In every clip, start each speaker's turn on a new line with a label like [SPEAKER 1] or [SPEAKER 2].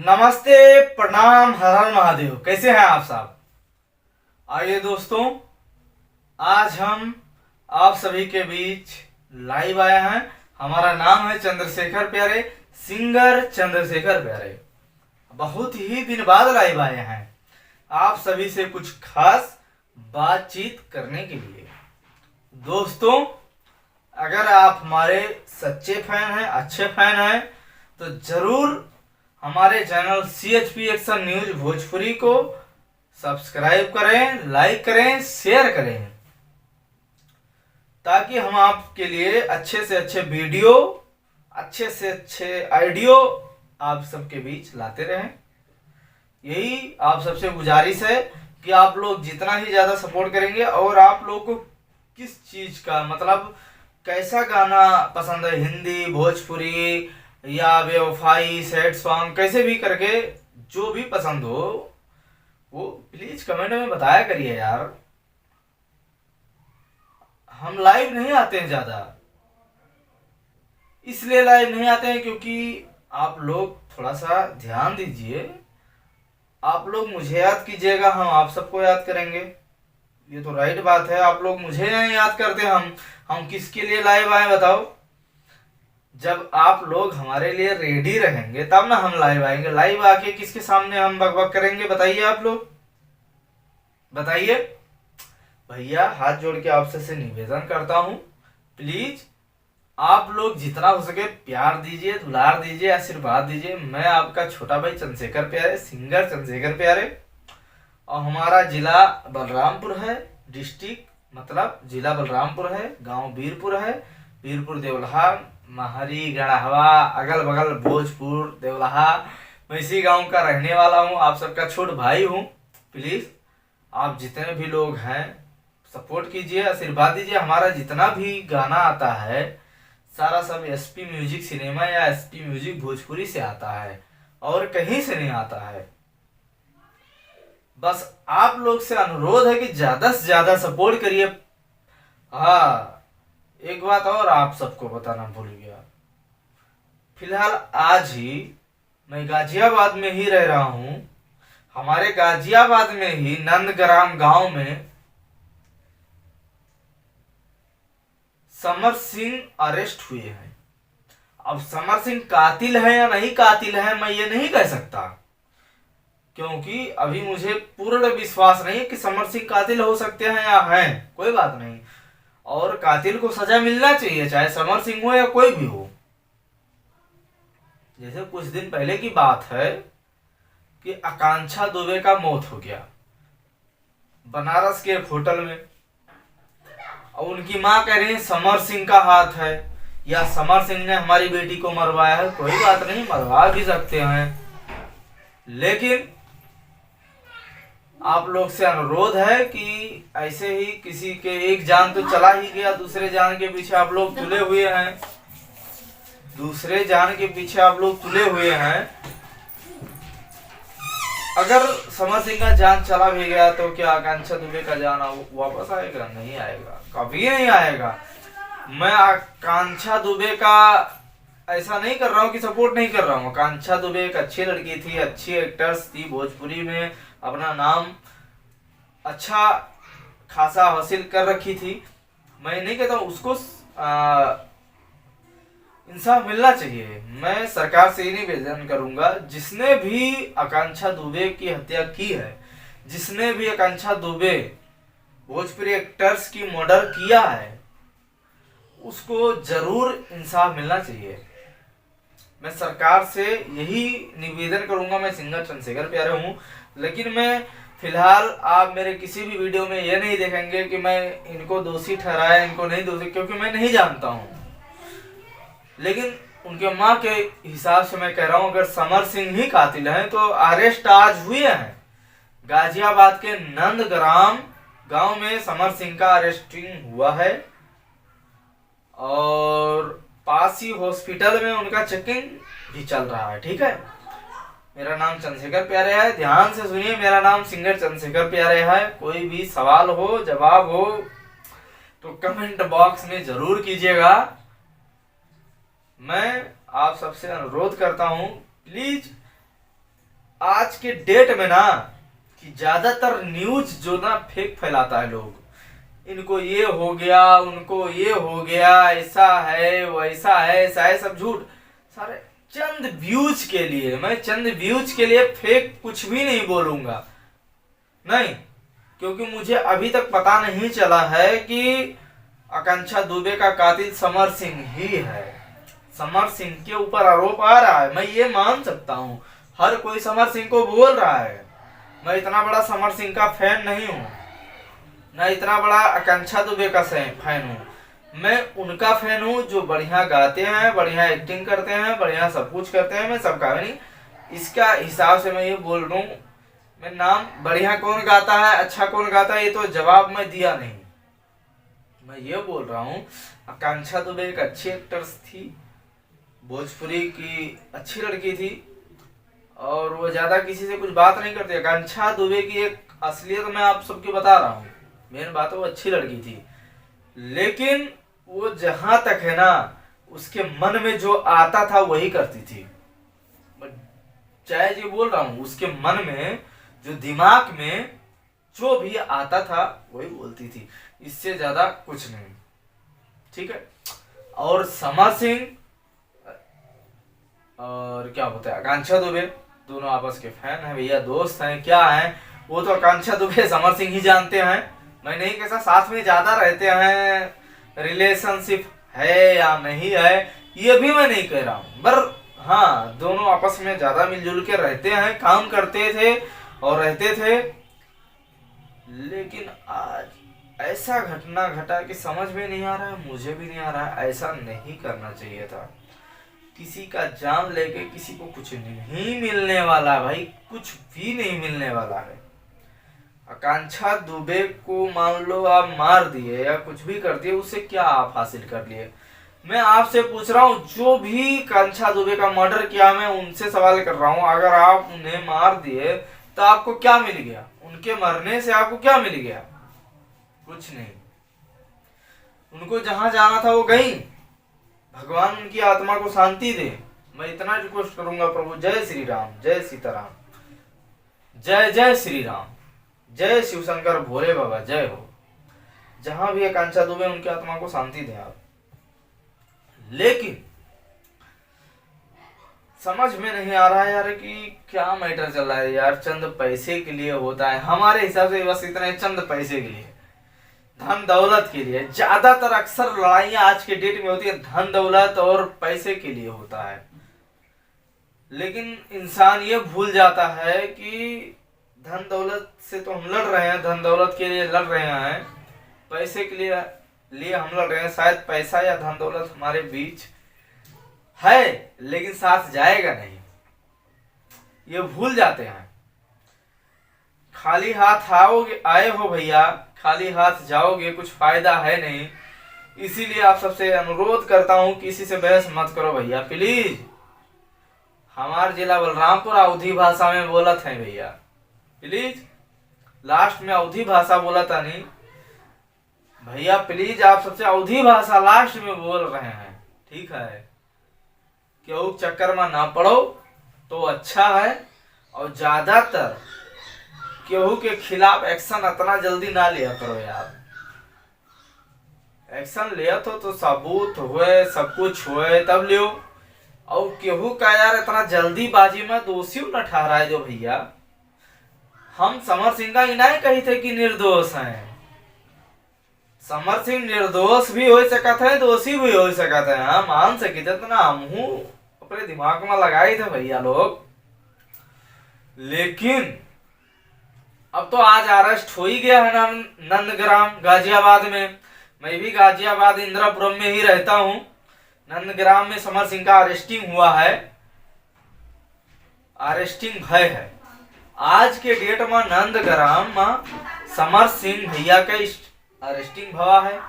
[SPEAKER 1] नमस्ते, प्रणाम, हर हर महादेव। कैसे हैं आप साहब? आइए दोस्तों, आज हम आप सभी के बीच लाइव आए हैं। हमारा नाम है चंद्रशेखर प्यारे, सिंगर चंद्रशेखर प्यारे। बहुत ही दिन बाद लाइव आए हैं आप सभी से कुछ खास बातचीत करने के लिए। दोस्तों, अगर आप हमारे सच्चे फैन हैं, अच्छे फैन हैं, तो जरूर हमारे channel CHP action news Bhojpuri को सब्सक्राइब करें, लाइक करें, शेयर करें, ताकि हम आपके लिए अच्छे से अच्छे वीडियो, अच्छे से अच्छे आइडियो आप सबके बीच लाते रहें। यही आप सबसे गुजारिश है कि आप लोग जितना ही ज़्यादा सपोर्ट करेंगे, और आप लोग को किस चीज़ का मतलब कैसा गाना पसंद है, हिंदी, भोजपुरी या बेवफाई, सैड सॉन्ग, कैसे भी करके जो भी पसंद हो वो प्लीज कमेंट में बताया करिए यार। हम लाइव नहीं आते हैं ज़्यादा, इसलिए लाइव नहीं आते हैं क्योंकि आप लोग थोड़ा सा ध्यान दीजिए। आप लोग मुझे याद कीजिएगा, हम आप सबको याद करेंगे। ये तो राइट बात है। आप लोग मुझे नहीं याद करते, हम किसके लिए लाइव आए बताओ? जब आप लोग हमारे लिए रेडी रहेंगे तब ना हम लाइव आएंगे। लाइव आके किसके सामने हम बकबक करेंगे बताइए? आप लोग बताइए। भैया हाथ जोड़ के आपसे से निवेदन करता हूँ, प्लीज आप लोग जितना हो सके प्यार दीजिए, दुलार दीजिए, आशीर्वाद दीजिए। मैं आपका छोटा भाई चंद्रशेखर प्यारे, सिंगर चंद्रशेखर प्यारे, और हमारा जिला बलरामपुर है, डिस्ट्रिक्ट मतलब जिला बलरामपुर है, गांव वीरपुर है, वीरपुर देवलहा, महरी, गढ़हवा, अगल बगल भोजपुर, देवलहा। मैं इसी गांव का रहने वाला हूं, आप सबका छोट भाई हूं। प्लीज आप जितने भी लोग हैं सपोर्ट कीजिए, आशीर्वाद दीजिए। हमारा जितना भी गाना आता है सारा सब SP म्यूजिक सिनेमा या SP म्यूजिक भोजपुरी से आता है, और कहीं से नहीं आता है। बस आप लोग से अनुरोध है कि ज्यादा से ज्यादा सपोर्ट करिए। हाँ, एक बात और आप सबको बताना भूल गया। फिलहाल आज ही मैं गाजियाबाद में ही रह रहा हूं। हमारे गाजियाबाद में ही नंदग्राम गांव में समर सिंह अरेस्ट हुए हैं। अब समर सिंह कातिल है या नहीं कातिल है मैं ये नहीं कह सकता, क्योंकि अभी मुझे पूर्ण विश्वास नहीं है कि समर सिंह कातिल हो सकते हैं या हैं। कोई बात नहीं, और कातिल को सजा मिलना चाहिए, चाहे समर सिंह हो या कोई भी हो। जैसे कुछ दिन पहले की बात है कि आकांक्षा दुबे का मौत हो गया बनारस के एक होटल में, और उनकी मां कह रही है समर सिंह का हाथ है या समर सिंह ने हमारी बेटी को मरवाया है। कोई बात नहीं, मरवा भी सकते हैं, लेकिन आप लोग से अनुरोध है कि ऐसे ही किसी के एक जान तो चला ही गया, दूसरे जान के पीछे आप लोग तुले हुए हैं, दूसरे जान के पीछे आप लोग तुले हुए हैं। अगर समर सिंह का जान चला भी गया तो क्या आकांक्षा दुबे का जान वापस आएगा? नहीं आएगा, कभी नहीं आएगा। मैं आकांक्षा दुबे का ऐसा नहीं कर रहा हूँ कि सपोर्ट नहीं कर रहा हूँ। आकांक्षा दुबे एक अच्छी लड़की थी, अच्छी एक्टर्स थी, भोजपुरी में अपना नाम अच्छा खासा हासिल कर रखी थी। मैं नहीं कहता हूँ, उसको इंसाफ मिलना चाहिए। मैं सरकार से ही निवेदन करूंगा, जिसने भी आकांक्षा दुबे की हत्या की है, जिसने भी आकांक्षा दुबे भोजपुरी एक्टर्स की मर्डर किया है, उसको जरूर इंसाफ मिलना चाहिए। मैं सरकार से यही निवेदन करूंगा। मैं सिंगर चंद्रशेखर प्यारे हूं, लेकिन मैं फिलहाल आप मेरे किसी भी वीडियो में ये नहीं देखेंगे कि मैं इनको दोषी ठहराया, इनको नहीं दोषी, क्योंकि मैं नहीं जानता हूं। लेकिन उनके मां के हिसाब से मैं कह रहा हूं, अगर समर सिंह ही कातिल हैं तो अरेस्ट आज हुए हैं। गाजियाबाद के नंदग्राम गांव में समर सिंह का अरेस्टिंग हुआ है, और पास ही हॉस्पिटल में उनका चेकिंग भी चल रहा है। ठीक है, मेरा नाम चंद्रशेखर प्यारे है, ध्यान से सुनिए। मेरा नाम सिंगर चंद्रशेखर प्यारे है। कोई भी सवाल हो, जवाब हो तो कमेंट बॉक्स में जरूर कीजिएगा। मैं आप सबसे अनुरोध करता हूं, प्लीज आज के डेट में ना कि ज्यादातर न्यूज जो ना फेक फैलाता है लोग, इनको ये हो गया, उनको ये हो गया, ऐसा है वैसा है, ऐसा है, सब झूठ सारे चंद व्यूज के लिए। मैं चंद व्यूज के लिए फेक कुछ भी नहीं बोलूंगा, नहीं, क्योंकि मुझे अभी तक पता नहीं चला है कि आकांक्षा दुबे का कातिल समर सिंह ही है। समर सिंह के ऊपर आरोप आ रहा है, मैं ये मान सकता हूँ, हर कोई समर सिंह को बोल रहा है। मैं इतना बड़ा समर सिंह का फैन नहीं हूँ, ना इतना बड़ा आकांक्षा दुबे का फैन हूँ। मैं उनका फैन हूँ जो बढ़िया गाते हैं, बढ़िया एक्टिंग करते हैं, बढ़िया सब कुछ करते हैं। मैं सबका नहीं, इसका हिसाब से मैं ये बोल रहा हूँ, मैं नाम बढ़िया कौन गाता है, अच्छा कौन गाता है, ये तो जवाब मैं दिया नहीं। मैं ये बोल रहा हूँ आकांक्षा दुबे एक अच्छी एक्ट्रेस थी, भोजपुरी की अच्छी लड़की थी, और वो ज्यादा किसी से कुछ बात नहीं करती। आकांक्षा दुबे की एक असलियत मैं आप सबको बता रहा हूँ, मेन बात है वो अच्छी लड़की थी, लेकिन वो जहां तक है ना उसके मन में जो आता था वही करती थी। चाहे जी बोल रहा हूँ, उसके मन में जो दिमाग में जो भी आता था वही बोलती थी, इससे ज्यादा कुछ नहीं, ठीक है। और समर सिंह और क्या बोलते हैं आकांक्षा दुबे दोनों आपस के फैन हैं भैया, दोस्त हैं, क्या हैं, वो तो आकांक्षा दुबे समर सिंह ही जानते हैं। मैं नहीं कैसा साथ में ज्यादा रहते हैं, रिलेशनशिप है या नहीं है ये भी मैं नहीं कह रहा हूँ, पर हाँ दोनों आपस में ज्यादा मिलजुल के रहते हैं, काम करते थे और रहते थे। लेकिन आज ऐसा घटना घटा कि समझ में नहीं आ रहा है, मुझे भी नहीं आ रहा है, ऐसा नहीं करना चाहिए था। किसी का जान लेके किसी को कुछ नहीं मिलने वाला भाई, कुछ भी नहीं मिलने वाला है। आकांक्षा दुबे को मान लो आप मार दिए या कुछ भी कर दिए, उससे क्या आप हासिल कर लिए? मैं आपसे पूछ रहा हूँ, जो भी आकांक्षा दुबे का मर्डर किया, मैं उनसे सवाल कर रहा हूँ, अगर आप उन्हें मार दिए तो आपको क्या मिल गया? उनके मरने से आपको क्या मिल गया? कुछ नहीं। उनको जहां जाना था वो गई, भगवान उनकी आत्मा को शांति दे। मैं इतना रिक्वेस्ट करूंगा प्रभु, जय श्री राम, जय सीताराम, जय जय श्री राम, जय शिव शंकर भोले बाबा, जय हो। जहां भी आकांक्षा दुबे उनकी आत्मा को शांति दें आप। लेकिन समझ में नहीं आ रहा है यार कि क्या मैटर चल रहा है यार। चंद पैसे के लिए होता है हमारे हिसाब से, बस इतना ही, चंद पैसे के लिए, धन दौलत के लिए। ज्यादातर अक्सर लड़ाइयां आज के डेट में होती है धन दौलत और पैसे के लिए होता है। लेकिन इंसान ये भूल जाता है कि धन दौलत से तो हम लड़ रहे हैं, धन दौलत के लिए लड़ रहे हैं, पैसे के लिए हम लड़ रहे हैं। शायद पैसा या धन दौलत हमारे बीच है लेकिन साथ जाएगा नहीं, ये भूल जाते हैं। खाली हाथ आओगे, आए हो भैया, खाली हाथ जाओगे, कुछ फायदा है नहीं। इसीलिए आप सबसे अनुरोध करता हूं, किसी से बहस मत करो भैया प्लीज। हमारे जिला बलरामपुर अवधी भाषा में बोला था भैया, प्लीज लास्ट में अवधी भाषा बोला था नहीं भैया, प्लीज आप सबसे अवधी भाषा लास्ट में बोल रहे हैं, ठीक है। क्यों चक्कर में ना पड़ो तो अच्छा है। और ज्यादातर केहू के खिलाफ एक्शन इतना जल्दी ना लिया करो यार। एक्शन लिया तो सबूत हुए, सब कुछ हुए तब लियो। और केहू का यार इतना जल्दीबाजी में दोषी न ठहराए दो भैया। हम समर सिंह का ही नहीं कही थे कि निर्दोष हैं। समर सिंह निर्दोष भी हो सकता है, दोषी भी हो सकता है, हम मान सके थे, ना हम अपने दिमाग में लगाए थे भैया लोग। लेकिन अब तो आज अरेस्ट हो ही गया है नंदग्राम गाजियाबाद में। मैं भी गाजियाबाद इंदिरापुरम में ही रहता हूँ। नंदग्राम में समर सिंह का अरेस्टिंग हुआ है, अरेस्टिंग भय है। आज के डेट में नंदग्राम में समर सिंह भैया का अरेस्टिंग भवा है।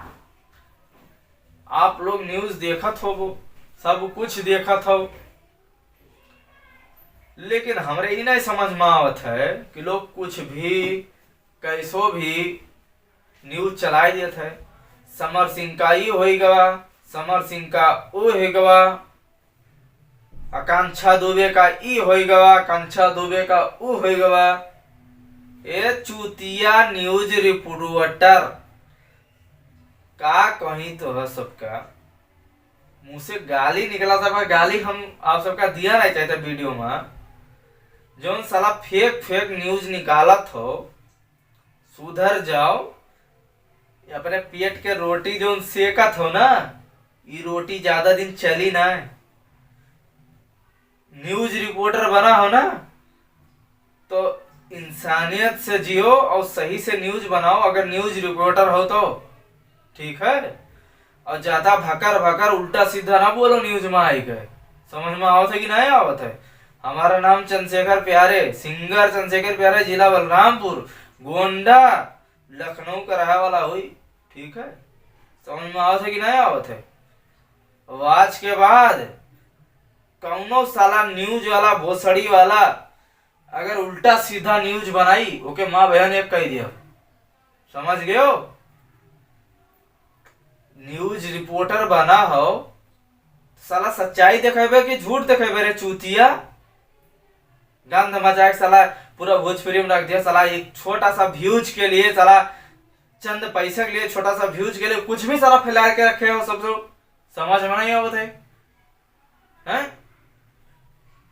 [SPEAKER 1] आप लोग न्यूज देखत हो, वो सब कुछ देखत हो, लेकिन हमरे ही नहीं समझ में आवत है कि लोग कुछ भी कैसो भी न्यूज चलाई देते है। समर सिंह का ये हो गवा, समर सिंह का वो हो गवा। आकांक्षा दुबे का ई होई गवा, आकांक्षा दुबे का ऊ होई गवा। ए चूतिया न्यूज रिपोर्टर का कहीं तो है सबका मुंह से गाली निकला था। गाली हम आप सबका दिया नहीं चाहते वीडियो में। जो साला फेक फेक न्यूज निकालत हो सुधर जाओ। अपने पेट के रोटी जो सेकत हो ना, ये रोटी ज्यादा दिन चली ना। न्यूज रिपोर्टर बना हो ना तो इंसानियत से जियो और सही से न्यूज बनाओ। अगर न्यूज रिपोर्टर हो तो ठीक है, और ज्यादा भकर भकर उल्टा सीधा ना बोलो न्यूज में आई गए। समझ में आवत है कि नहीं आवत है? हमारा नाम चंद्रशेखर प्यारे, सिंगर चंद्रशेखर प्यारे, जिला बलरामपुर, गोंडा, लखनऊ का रहा वाला हुई। ठीक है, समझ में आवत है कि नहीं आवत है? आज के बाद कौनो साला न्यूज वाला भोसड़ी वाला अगर उल्टा सीधा न्यूज बनाई ओके माँ बहन एक कह दिया। समझ गए हो? न्यूज रिपोर्टर बना हो साला सच्चाई दिखेबे कि झूठ दिखेबे रे चूतिया। गंध मजाक साला पूरा भोजपुरी में रख दिया। साला एक छोटा सा व्यूज के लिए, साला चंद पैसे के लिए, छोटा सा व्यूज के लिए कुछ भी साला फैला के रखे हो। सब समझ में नहीं आवत है?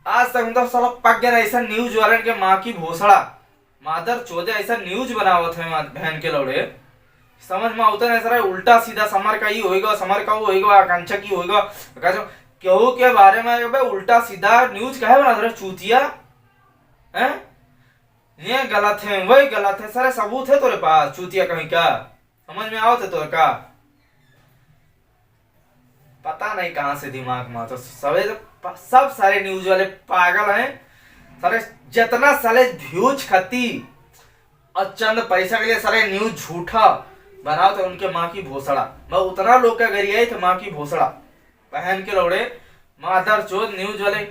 [SPEAKER 1] आज तक मतलब साला पक गया ऐसा न्यूज वाले के माँ की भोसड़ा मादर चौदह ऐसा न्यूज बनावत है बहन के लौड़े। समझ में उतना नहीं सर उल्टा सीधा समर का ही होएगा, समर का वो होएगा, आकांक्षा की होएगा। केहू के बारे में भाई उल्टा सीधा न्यूज काहे बना रहे चूतिया? हैं ये गलत है, वही गलत है। सारे सबूत है तोरे पास चूतिया कहीं का? समझ में आओ थे तोरे का? पता नहीं कहां से दिमाग में तो सब सारे न्यूज वाले पागल हैं। सारे जितना साले व्यूज खाती और चंद पैसा के लिए सारे न्यूज झूठा बनाओ तो उनके माँ की भोसड़ा। मैं उतना लोग का गरियाई थे माँ की भोसड़ा बहन के लौड़े मादर चोद न्यूज वाले।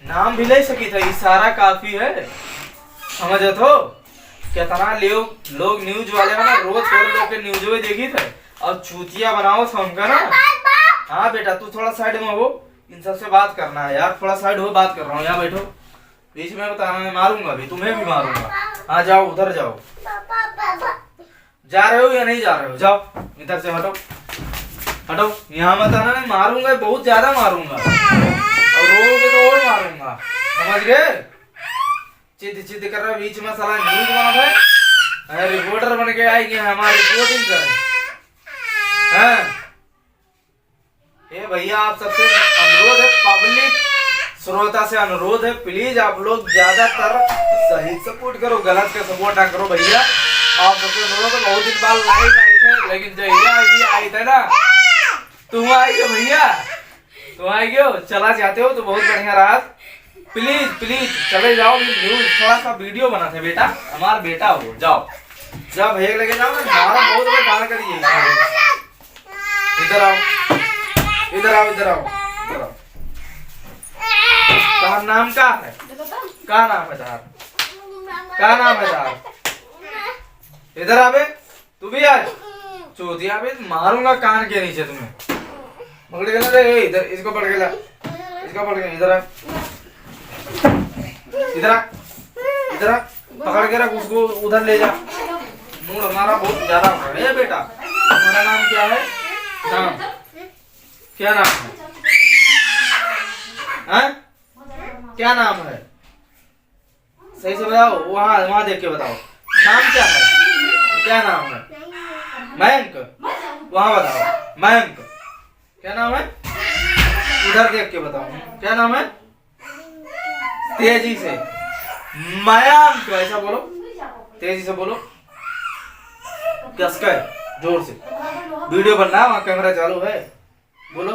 [SPEAKER 1] नाम भी ले सकी था, इशारा काफी है। समझ हो? कितना लोग न्यूज वाले ना रोज थोड़े लोग के न्यूज में देखी थे और चूतिया बनाओ था उनका ना। हाँ बेटा तू थोड़ा साइड में हो, इन सबसे बात करना है यार। थोड़ा साइड हो, बात कर रहा हूँ। यहाँ बैठो, बीच में बताना, मैं मारूंगा भी, तुम्हें भी मारूंगा। हाँ जाओ, उधर जाओ। जा रहे हो या नहीं जा रहे हो? जाओ इधर से, हटो हटो। यहाँ मत आना, मैं मारूंगा, बहुत ज्यादा मारूंगा और रोगे तो और मारूंगा। समझ गए? चिद चिद कर रहा बीच में साला न्यूज बना था। रिपोर्टर बन के आएंगे हमारी रिपोर्टिंग करें। ये भैया आप सबसे अनुरोध है, पब्लिक श्रोता से अनुरोध है, प्लीज आप लोग ज्यादातर सही सपोर्ट करो, गलत का सपोर्ट ना करो भैया। आप सबसे अनुरोध है, बहुत दिन बाद लाइव आई थे लेकिन जहिया आई थे ना तुम आई हो भैया, तुम आई हो, चला जाते हो तो बहुत बढ़िया रहा। प्लीज प्लीज चले जाओ। न्यूज थोड़ा सा वीडियो बना थे बेटा, हमारा बेटा हो। जाओ जब भैया लगे जाओ ना, हमारा बहुत बड़ा गाना करिए। इधर आओ, इधर आओ, इधर आओ, इधर आओ। तुम्हारा नाम क्या है? क्या नाम है तार? क्या नाम है तार? इधर आवे, तू भी आ। चौथिया भी मारूंगा कान के नीचे तुम्हें। पकड़ के ना, इधर इसको पकड़ के ला, इसको पकड़ के इधर आ, इधर आ, इधर आ, पकड़ के रख उसको, उधर ले जा। मूड हमारा बहुत ज्यादा हो रहा है बेटा। तुम्हारा नाम क्या है? नाम क्या नाम है? हाँ? क्या नाम है? सही से बताओ, वहाँ वहाँ देख के बताओ। नाम क्या है? क्या नाम है? मयंक। वहाँ बताओ, मयंक। क्या नाम है? इधर देख के बताओ, क्या नाम है? तेजी से, मयंक ऐसा बोलो, तेजी से बोलो, कसकर जोर से। वीडियो बनना है, वहाँ कैमरा चालू है, बोलो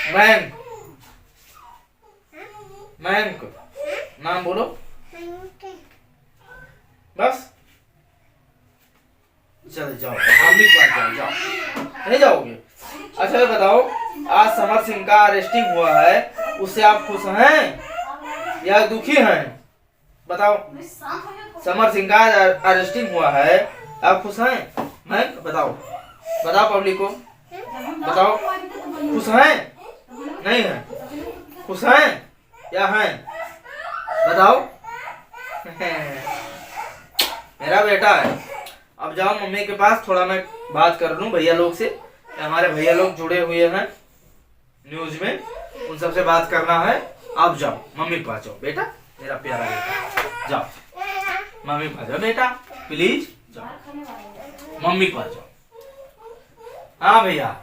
[SPEAKER 1] मयंक। मयंक नाम बोलो बस। चल जाओ, अगली बार जाओ, जाओ। नहीं जाओगे? अच्छा ये बताओ, आज समर सिंह का अरेस्टिंग हुआ है, उससे आप खुश हैं या दुखी हैं? बताओ। समर सिंह का अरेस्टिंग हुआ है, आप खुश हैं? मैं बताओ, बताओ पब्लिक को, बताओ खुश हैं? नहीं है? खुश हैं या हैं? बताओ। मेरा बेटा है। अब जाओ मम्मी के पास, थोड़ा मैं बात कर लूं भैया लोग से। हमारे भैया लोग जुड़े हुए हैं न्यूज में, उन सबसे बात करना है। आप जाओ मम्मी के पास जाओ बेटा, मेरा प्यारा बेटा, जाओ मम्मी के पास जाओ बेटा, प्लीज जाओ मम्मी के पास जाओ। हाँ भैया,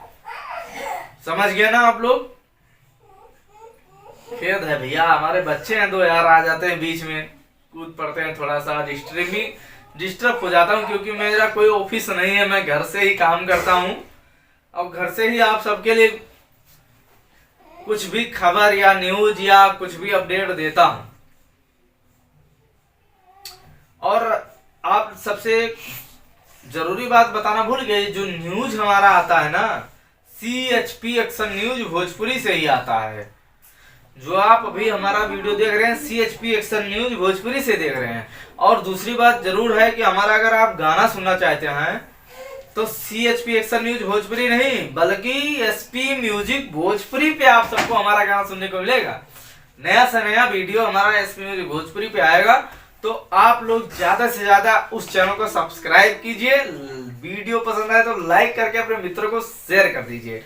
[SPEAKER 1] समझ गए ना आप लोग? खेद है भैया, हमारे बच्चे हैं दो यार, आ जाते हैं बीच में, कूद पड़ते हैं, थोड़ा सा डिस्टर्ब हो जाता हूँ, क्योंकि मेरा कोई ऑफिस नहीं है, मैं घर से ही काम करता हूँ। अब घर से ही आप सबके लिए कुछ भी खबर या न्यूज या कुछ भी अपडेट देता हूँ। और आप सबसे जरूरी बात बताना भूल गए, जो न्यूज हमारा आता है ना, CHP एक्शन न्यूज भोजपुरी से ही आता है। जो आप अभी हमारा वीडियो देख रहे हैं, CHP एक्शन न्यूज भोजपुरी से देख रहे हैं। और दूसरी बात जरूर है कि हमारा अगर आप गाना सुनना चाहते हैं तो CHP एक्शन न्यूज भोजपुरी नहीं, बल्कि SP म्यूजिक भोजपुरी पे आप सबको हमारा गाना सुनने को मिलेगा। नया से नया वीडियो हमारा SP म्यूजिक भोजपुरी पे आएगा, तो आप लोग ज्यादा से ज्यादा उस चैनल को सब्सक्राइब कीजिए। वीडियो पसंद आए तो लाइक करके अपने मित्रों को शेयर कर दीजिए।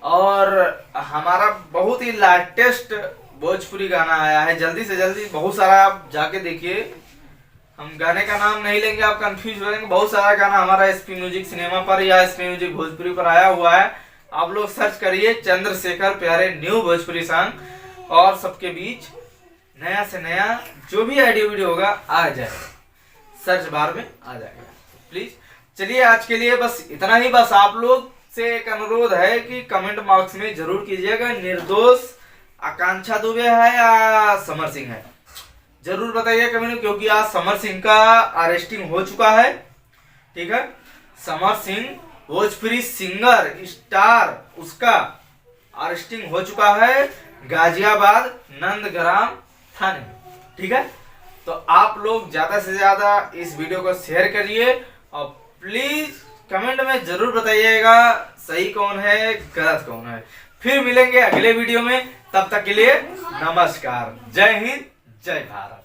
[SPEAKER 1] और हमारा बहुत ही लेटेस्ट भोजपुरी गाना आया है, जल्दी से जल्दी, बहुत सारा आप जाके देखिए। हम गाने का नाम नहीं लेंगे, आप कंफ्यूज हो जाएंगे। बहुत सारा गाना हमारा SP म्यूजिक सिनेमा पर या SP म्यूजिक भोजपुरी पर आया हुआ है। आप लोग सर्च करिए चंद्रशेखर प्यारे न्यू भोजपुरी सॉन्ग, और सबके बीच नया से नया जो भी ऑडियो वीडियो होगा आ जाएगा, सर्च बार में आ जाएगा। प्लीज चलिए, आज के लिए बस इतना ही। बस आप लोग से एक अनुरोध है कि कमेंट बॉक्स में जरूर कीजिएगा, निर्दोष आकांक्षा दुबे है या समर सिंह है, जरूर बताइए कमेंट, क्योंकि आज समर सिंह का अरेस्टिंग हो चुका है। ठीक है, समर सिंह भोजपुरी सिंगर स्टार, उसका अरेस्टिंग हो चुका है गाजियाबाद नंदग्राम थाने। ठीक है, तो आप लोग ज्यादा से ज्यादा इस वीडियो को शेयर करिए, और प्लीज कमेंट में जरूर बताइएगा सही कौन है गलत कौन है। फिर मिलेंगे अगले वीडियो में, तब तक के लिए नमस्कार, जय हिंद, जय भारत।